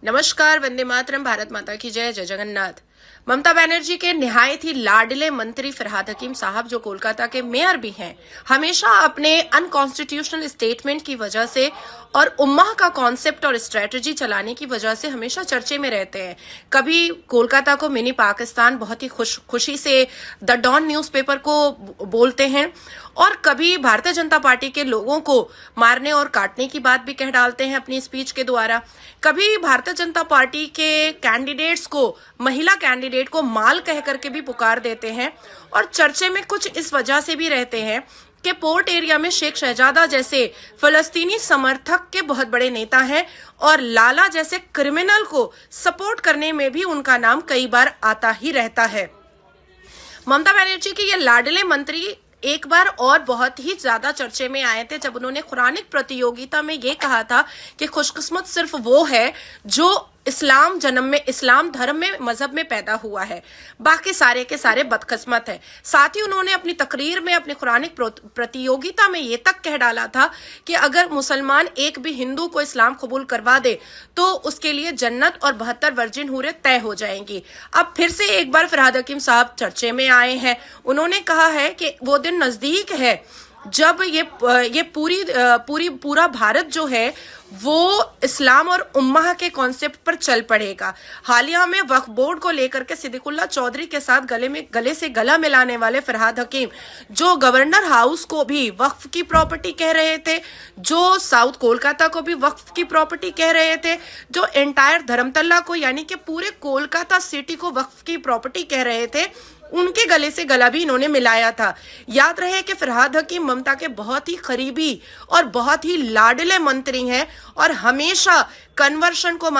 नमस्कार, वंदे मातरम, भारत माता की जय, जय जगन्नाथ। ममता बनर्जी के निहायत ही लाडले मंत्री फरहाद हकीम साहब, जो कोलकाता के मेयर भी हैं, हमेशा अपने अनकॉन्स्टिट्यूशनल स्टेटमेंट की वजह से और उम्मा का कॉन्सेप्ट और स्ट्रेटजी चलाने की वजह से हमेशा चर्चे में रहते हैं। कभी कोलकाता को मिनी पाकिस्तान बहुत ही खुशी से द डॉन न्यूज़पेपर को बोलते हैं, और कभी भारतीय जनता पार्टी के लोगों को मारने और काटने की बात भी कह डालते हैं अपनी स्पीच के द्वारा। कभी भारतीय जनता पार्टी के कैंडिडेट्स को, महिला कैंडिडेट को माल कह करके भी पुकार देते हैं, और चर्चे में कुछ इस वजह से भी रहते हैं कि पोर्ट एरिया में शेख शहजादा जैसे फलस्तीनी समर्थक के बहुत बड़े नेता हैं, और लाला जैसे क्रिमिनल को सपोर्ट करने में भी उनका नाम कई बार आता ही रहता है। ममता बनर्जी के ये लाडले मंत्री एक बार और बहुत ही ज्यादा चर्चे में आए थे जब उन्होंने कुरानिक प्रतियोगिता में ये कहा था कि खुशकिस्मत सिर्फ वो है जो इस्लाम धर्म में, मजहब में पैदा हुआ है, बाकी सारे के सारे बदकिस्मत है। साथ ही उन्होंने अपनी तकरीर में, अपनी कुरानिक प्रतियोगिता में ये तक कह डाला था कि अगर मुसलमान एक भी हिंदू को इस्लाम कबूल करवा दे तो उसके लिए जन्नत और 72 वर्जिन हूरें तय हो जाएंगी। अब फिर से एक बार फरहाद हकीम साहब चर्चे में आए हैं। उन्होंने कहा है कि वो दिन नजदीक है जब ये पूरा भारत जो है वो इस्लाम और उम्मा के कॉन्सेप्ट पर चल पड़ेगा। हालिया में वक्फ बोर्ड को लेकर के सिद्दीकुल्ला चौधरी के साथ गले से गला मिलाने वाले फरहाद हकीम, जो गवर्नर हाउस को भी वक्फ की प्रॉपर्टी कह रहे थे, जो साउथ कोलकाता को भी वक्फ की प्रॉपर्टी कह रहे थे, जो एंटायर धर्मतल्ला को यानी कि पूरे कोलकाता सिटी को वक्फ की प्रॉपर्टी कह रहे थे, उनके गले से गला भी इन्होंने मिलाया था। याद रहे कि फरहाद हकीम ममता के बहुत ही करीबी और बहुत ही लाडले मंत्री हैं, और हमेशा कन्वर्शन को